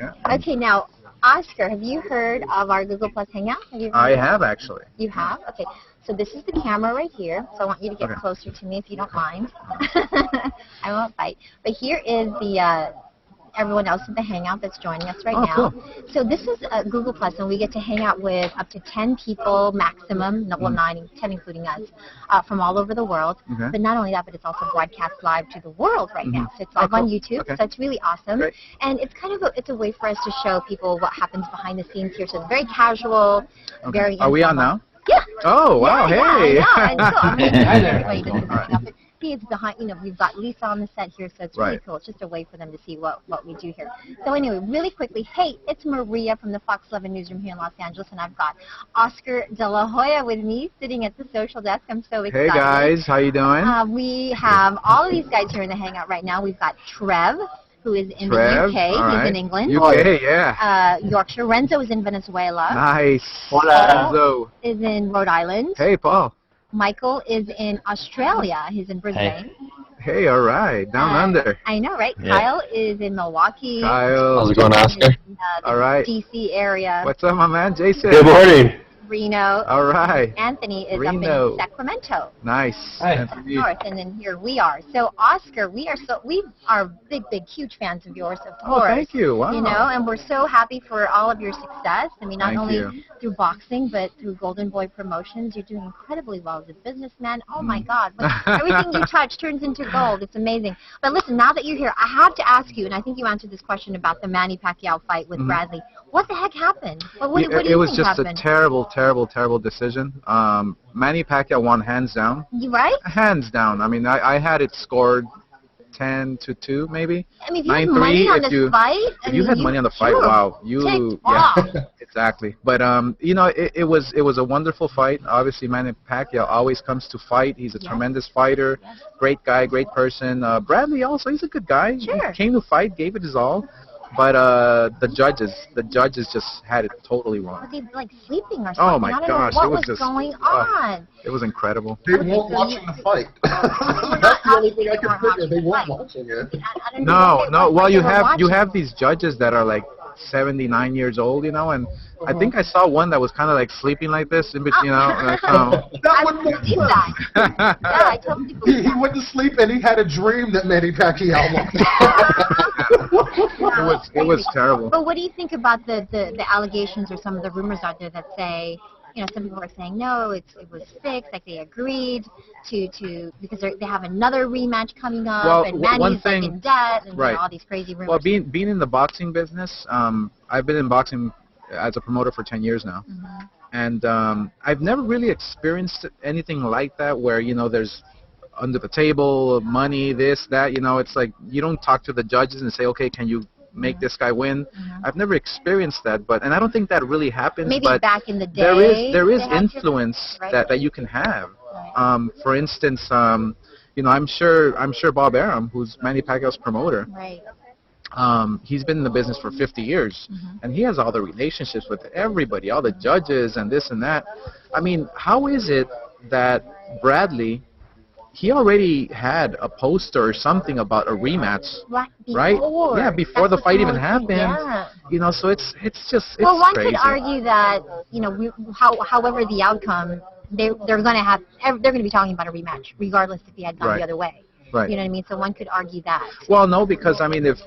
Yeah. Okay, now, Oscar, have you heard of our Google Plus Hangout? I have actually. You have? Okay. So this is the camera right here. So I want you to get closer to me if you don't mind. I won't fight. But here is the everyone else in the Hangout that's joining us right now. Cool. So this is Google Plus, and we get to hang out with up to 10 people maximum, well, 9, 10 including us, from all over the world. Okay. But not only that, but it's also broadcast live to the world right now. So it's live cool. on YouTube. Okay. So it's really awesome. Great. And it's kind of it's a way for us to show people what happens behind the scenes here. So it's very casual, very Are we on now? Yeah. Oh, wow, hey. Yeah, I know. And so I'm going to invite everybody to hang up. It's behind, we've got Lisa on the set here, so it's really cool. It's just a way for them to see what we do here. So anyway, really quickly, hey, it's Maria from the Fox 11 Newsroom here in Los Angeles, and I've got Oscar de la Hoya with me sitting at the social desk. I'm so excited. Hey, guys. How you doing? We have all of these guys here in the Hangout right now. We've got Trev, who is in the UK. He's in England. UK, yeah. Yorkshire. Renzo is in Venezuela. Nice. Paul is in Rhode Island. Hey, Paul. Michael is in Australia. He's in Brisbane. Hey, all right. Down under. I know, right? Yeah. Kyle is in Milwaukee. Kyle. How's it going, Oscar? In, All right. DC area. What's up, my man? Jason. Good morning. Reno. All right. Anthony is Reno. up in Sacramento. Nice. Anthony. North, and then here we are. So Oscar, we are big, huge fans of yours, of course. Oh, thank you. Wow. And we're so happy for all of your success. I mean, not Thank only you. through boxing, but through Golden Boy Promotions. You're doing incredibly well as a businessman. Oh my God. Everything you touch turns into gold. It's amazing. But listen, now that you're here, I have to ask you, and I think you answered this question about the Manny Pacquiao fight with Bradley. What the heck happened? What do you it was think just happened? a terrible decision. Manny Pacquiao won hands down. You right? Hands down. I mean, I had it scored 10-2 maybe. I mean, if you had 9-3 money on if the you fight, if you had money on the fight, wow, you exactly. But it was a wonderful fight. Obviously, Manny Pacquiao always comes to fight. He's a tremendous fighter, great guy, great person. Bradley also, he's a good guy. Sure. He came to fight, gave it his all. But the judges just had it totally wrong. Was he like sleeping or something? Oh my I don't gosh, know what it was was just going on. It was incredible. They weren't watching the fight. That's the only thing I can figure. They weren't watching it. I don't know No. Well, you have watching. these judges that are like 79 years old, and I think I saw one that was kind of like sleeping like this, in between, That would make believe sense. that. Yeah, I totally believe He went to sleep and he had a dream that Manny Pacquiao won. It was terrible. But what do you think about the allegations or some of the rumors out there that say, some people are saying no, it was fixed, like they agreed to because they have another rematch coming up, Well, and one Manny's thing- like in debt, and right. all these crazy rumors. Well, being in the boxing business, I've been in boxing as a promoter for 10 years now, and I've never really experienced anything like that where there's under the table money, this, that. It's like you don't talk to the judges and say, okay, can you make this guy win? I've never experienced that, and I don't think that really happens. Maybe but back in the day, there is they had influence right? that you can have. For instance, I'm sure Bob Arum, who's Manny Pacquiao's promoter, Right. He's been in the business for 50 years, and he has all the relationships with everybody, all the judges and this and that. I mean, how is it that Bradley, he already had a poster or something about a rematch, right? Yeah, before the fight even happened. Yeah. So it's just Well, one crazy. could argue that however the outcome, they're going to be talking about a rematch, regardless if he had gone the other way. Right. You know what I mean? So one could argue that. Well, no, because I mean, if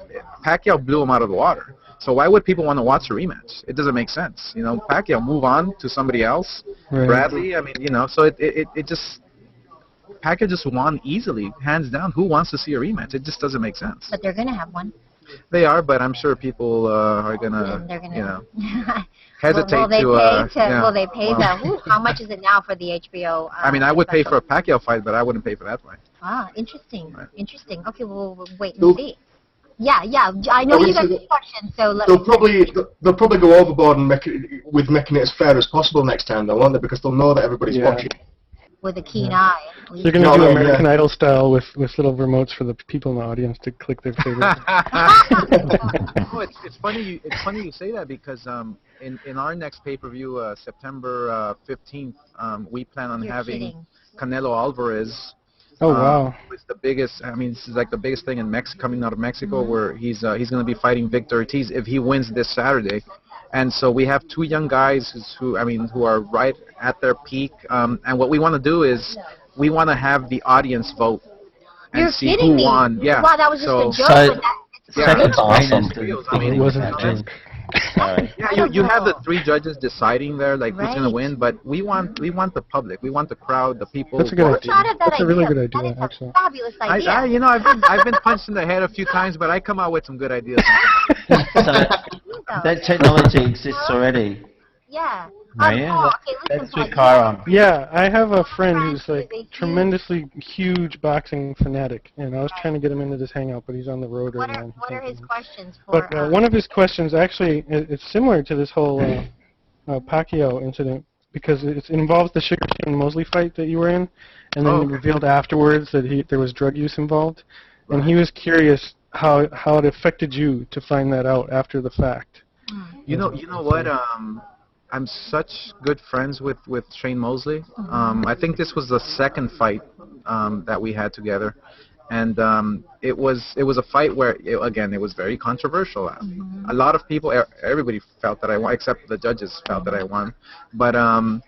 Pacquiao blew him out of the water, so why would people want to watch a rematch? It doesn't make sense. Pacquiao move on to somebody else. Right. Bradley, I mean, so it just Pacquiao just won easily, hands down. Who wants to see a rematch? It just doesn't make sense. But they're going to have one. They are, but I'm sure people are gonna, They're gonna, hesitate will they to. Will they pay how much is it now for the HBO? I mean, I would pay for special? a Pacquiao fight, but I wouldn't pay for that fight. Ah, interesting. Right. Interesting. Okay, we'll wait and see. Yeah. I know you got a question, so let's. They'll probably go overboard and making it as fair as possible next time, though, won't they? Because they'll know that everybody's watching. With a keen eye. They're going to do American Idol style with little remotes for the people in the audience to click their favorite. It's funny. It's funny you say that because in our next pay-per-view, September 15th, we plan on having Canelo Alvarez Oh wow. It's the biggest. I mean, this is like the biggest thing in Mexico, coming out of Mexico, where he's going to be fighting Victor Ortiz if he wins this Saturday. And so we have two young guys who are right at their peak. And what we want to do is we want to have the audience vote and You're see kidding who me. won. Yeah. Wow, that was just so, a joke. So- but that, Yeah, Second awesome. finest and I mean, It wasn't a finest. joke. Sorry. Yeah, you have the three judges deciding there, like who's gonna Right. win. But we want the public, we want the crowd, the people. That's a good Who idea. thought of that That's a idea? really good idea, That is actually. a fabulous idea. I've been punched in the head a few times, but I come out with some good ideas. So So, that technology exists already. yeah. Maria, Oh, okay, listen, that's with Paul, Chiron. Yeah, I have a friend who's like Absolutely huge. tremendously huge boxing fanatic, and I was trying to get him into this hangout, but he's on the road right What now. are his questions for? But one of his questions, actually, it's similar to this whole Pacquiao incident, because it involves the Sugar Shane Mosley fight that you were in, and then Oh, he okay. revealed afterwards that there was drug use involved, and he was curious how it affected you to find that out after the fact. You know what? I'm such good friends with Shane Mosley. I think this was the second fight that we had together, and it was a fight where it was very controversial. A lot of people, everybody felt that I won, except the judges felt that I won. But and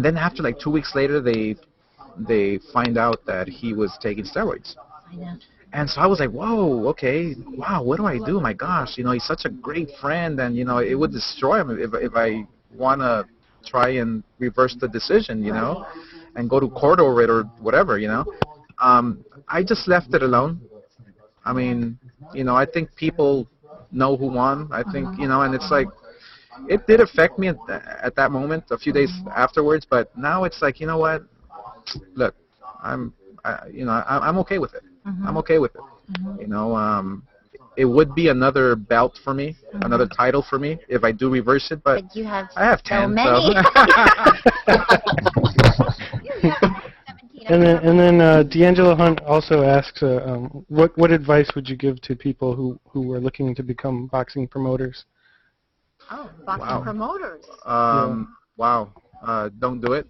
then after like 2 weeks later, they find out that he was taking steroids. I know. And so I was like, whoa, okay, wow, what do I do? My gosh, he's such a great friend, and, it would destroy him if I want to try and reverse the decision, and go to court over it or whatever, I just left it alone. I mean, I think people know who won. I think, and it's like, it did affect me at that moment, a few days afterwards, but now it's like, you know what, look, I'm okay with it. I'm okay with it. It would be another belt for me, another title for me if I do reverse it. But you have I have so 10. many. And then D'Angelo Hunt also asks, what advice would you give to people who are looking to become boxing promoters? Oh, boxing Wow. promoters. Wow. Don't do it.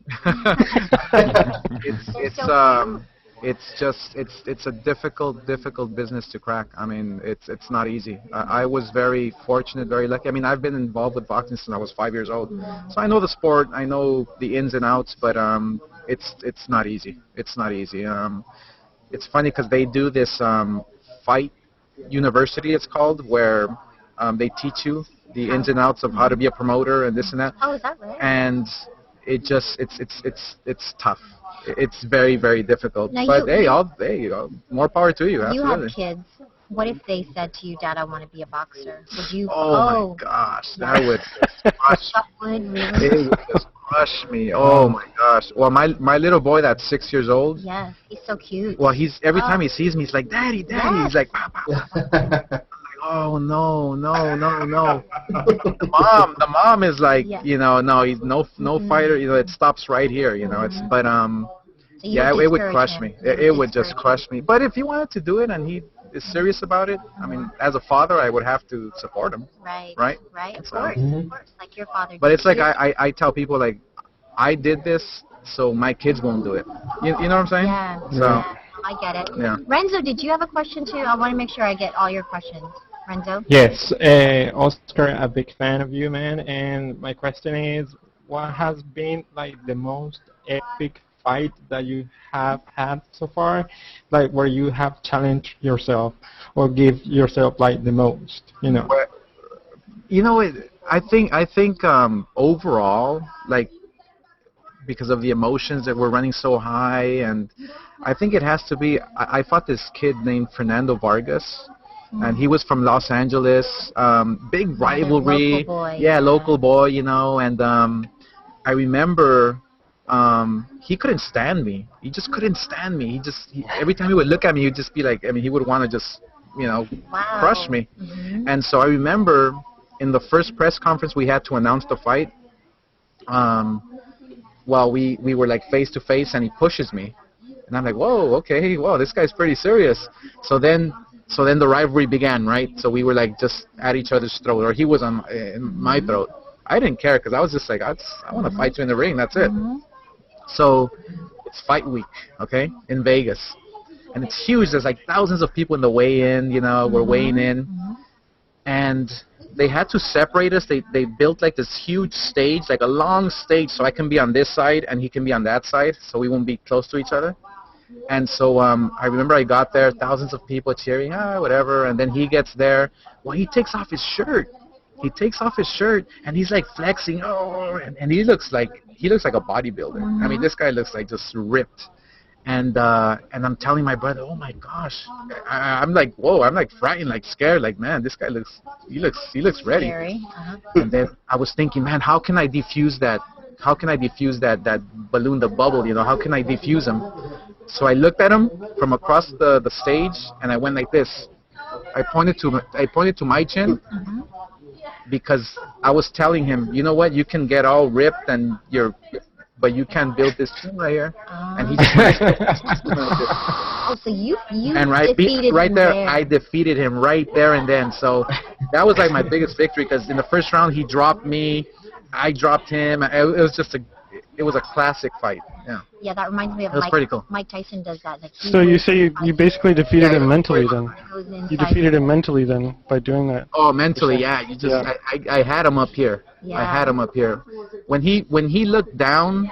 It's a difficult business to crack. I mean, it's not easy. I was very fortunate, very lucky. I mean, I've been involved with boxing since I was 5 years old, so I know the sport. I know the ins and outs, but it's not easy. It's not easy. It's funny because they do this fight university, it's called, where they teach you the ins and outs of how to be a promoter and this and that. Oh, is that right? And it's tough. It's very, very difficult. Now But hey, more power to you. You Absolutely. have kids. What if they said to you, Dad, I want to be a boxer? Would you? Oh my gosh, that would just crush. That would really? It would just crush me. Oh my gosh. Well, my little boy that's 6 years old. Yes, he's so cute. Well, every time he sees me, he's like, Daddy, Daddy. He's like, Papa. Oh no. The mom is like, no, he's no fighter. It stops right here. It's So you yeah, would it would discourage crush him. me. You would It would just discourage crush me. But if he wanted to do it and he is serious about it, I mean, as a father, I would have to support him. him. Right. Right? Right. Of So- course. Of course. Like your father. But did. it's like I tell people, like, I did this, so my kids won't do it. You know what I'm saying? Yeah. So, Yeah, I get it. yeah. Renzo, did you have a question too? I want to make sure I get all your questions. Renzo. Yes, Oscar, a big fan of you, man. And my question is, what has been like the most epic fight that you have had so far, like where you have challenged yourself or give yourself like the most, Well, I think overall, like, because of the emotions that were running so high, and I think it has to be. I fought this kid named Fernando Vargas. And he was from Los Angeles, big rivalry. Local boy, yeah, local boy, and I remember he couldn't stand me. He just couldn't stand me. Every time he would look at me, he'd just be like, he would want to just, Wow. crush me. Mm-hmm. And so I remember in the first press conference we had to announce the fight, well, we were like face to face, and he pushes me. And I'm like, whoa, okay, whoa, this guy's pretty serious. So then the rivalry began, right? So we were like just at each other's throat, or he was in my throat. I didn't care because I was just like, I want to fight you in the ring. That's it. So It's fight week, okay, in Vegas, and it's huge. There's like thousands of people in the weigh-in. You know, we're weighing in, and they had to separate us. They built like this huge stage, like a long stage, so I can be on this side and he can be on that side, so we won't be close to each other. And so I remember I got there, thousands of people cheering, whatever, and then he gets there. Well, he takes off his shirt. He takes off his shirt, and he's like flexing, and he looks like a bodybuilder. I mean, this guy looks like just ripped. And I'm telling my brother, oh my gosh, I'm like, whoa, I'm like frightened, like scared, like, man, this guy looks ready. Scary. And then I was thinking, man, how can I defuse that? How can I defuse that balloon, the bubble? You know, how can I defuse him? So I looked at him from across the stage, and I went like this. I pointed to my chin, because I was telling him, you know what, you can get all ripped but you can't build this chin right here. And he just Oh, so you and defeated right him there, I defeated him right there and then. So that was like my biggest victory, because in the first round he dropped me, I dropped him. It was a classic fight. Yeah. Yeah, that reminds me of It was pretty cool. Mike Tyson does that. Like, So you say you basically defeated him mentally then? goes inside. You defeated him mentally then by doing that. Oh, mentally, yeah. You just, I had him up here. Yeah. I had him up here. When he looked down,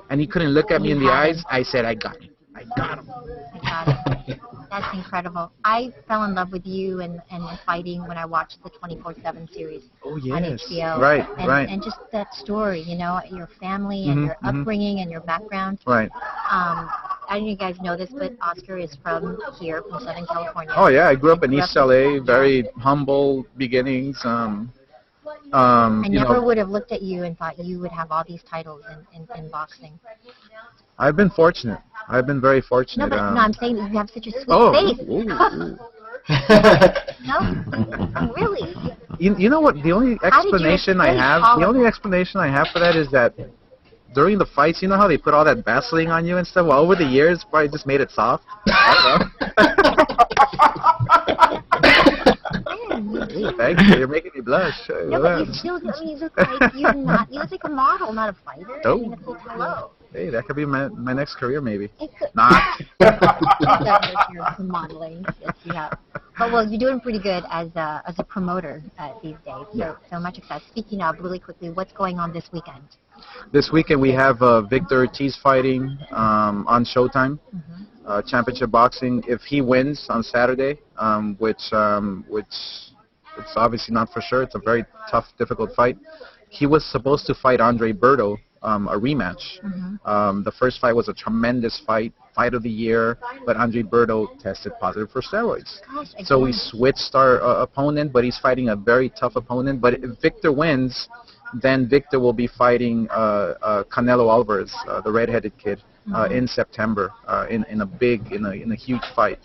and he couldn't look at me in the eyes, I said, I got him. I got him. I got it. That's incredible. I fell in love with you and fighting when I watched the 24/7 series Oh on yes. HBO. Right. And, Right. and just that story, you know, your family and your upbringing and your background. Right. I don't know if you guys know this, but Oscar is from here, from Southern California. Oh yeah, I grew up in East LA. Very humble beginnings. I You never know, would have looked at you and thought you would have all these titles in boxing. I've been fortunate. I've been very No, fortunate. but no, I'm saying that you have such a sweet Oh. face. Ooh. No, really. You know what? The only How did you explanation I escape have, all the of only explanation I have for that is that during the fights, you know how they put all that Vaseline on you and stuff. Well, over the years, probably just made it soft. I don't know. Ooh, thank you. You're making me blush. No, but you still, I mean, you look like you look like a model, not a fighter. Oh. I mean, it's hello. Hey, that could be my next career, maybe. It could. Nah. You're modeling. Yes, you have. But well, you're doing pretty good as a promoter these days. So much success. Speaking of, really quickly, what's going on this weekend? This weekend we have Victor Ortiz fighting on Showtime, championship boxing. If he wins on Saturday, which it's obviously not for sure. It's a very tough, difficult fight. He was supposed to fight Andre Berto, a rematch. The first fight was a tremendous fight of the year, but Andre Berto tested positive for steroids. Gosh, So we again. switched our opponent, but he's fighting a very tough opponent. But if Victor wins, then Victor will be fighting Canelo Alvarez, the redheaded kid, in September in a huge fight.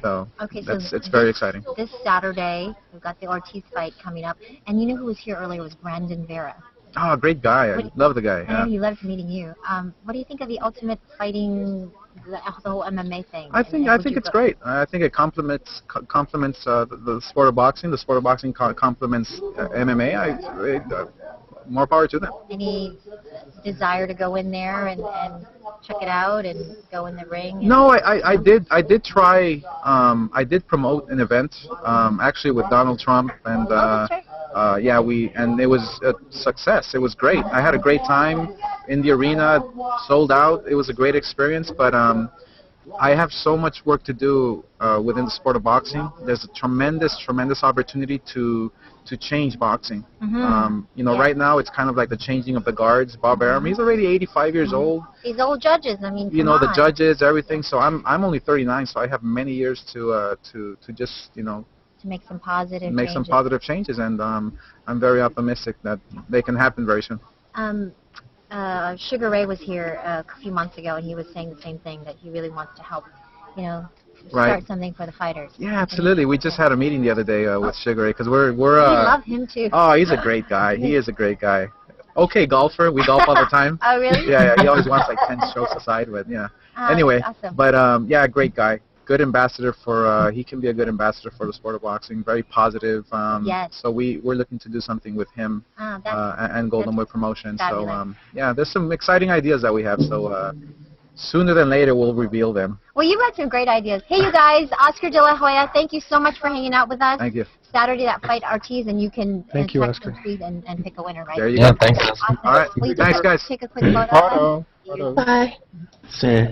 So Okay, so it's very exciting. This Saturday, we've got the Ortiz fight coming up, and you know who was here earlier was Brandon Vera. Oh, great guy! I love the guy. I know Yeah. he loved meeting you. What do you think of the Ultimate Fighting, the whole MMA thing? I think it's great. I think it complements the sport of boxing. The sport of boxing complements MMA. More power to them. Any desire to go in there and check it out and go in the ring? No, I did try. I did promote an event actually with Donald Trump, and that's right. and it was a success. It was great. I had a great time in the arena, sold out. It was a great experience, but I have so much work to do within the sport of boxing. There's a tremendous opportunity to change boxing. Right now it's kind of like the changing of the guards. Bob Arum, he's already 85 years old. These old judges, I mean, come The on. judges, everything. So I'm only 39, so I have many years to just To make some positive make changes. some positive changes, and I'm very optimistic that they can happen very soon. Sugar Ray was here a few months ago, and he was saying the same thing, that he really wants to help, Right. start something for the fighters. Yeah, absolutely. We just had a meeting the other day with Sugar Ray, because we're We love him too. oh, he's a great guy. He is a great guy. Okay, golfer. We golf all the time. Oh, really? Yeah, he always wants like 10 strokes aside, but yeah. Oh, Anyway, that's awesome. but great guy. Good ambassador for. He can be a good ambassador for the sport of boxing. Very positive. Yes. So we're looking to do something with him That's and Golden Boy Promotion. fabulous. So there's some exciting ideas that we have. So sooner than later we'll reveal them. Well, you had some great ideas. Hey, you guys, Oscar De La Hoya, thank you so much for hanging out with us. Thank you. Saturday, that fight Ortiz, and you can Thank you, text Oscar. and tweet and pick a winner, right? There you Yeah, go. thanks. Awesome. All right. Will you Thanks, just guys. take a quick photo? Photo. Bye. See.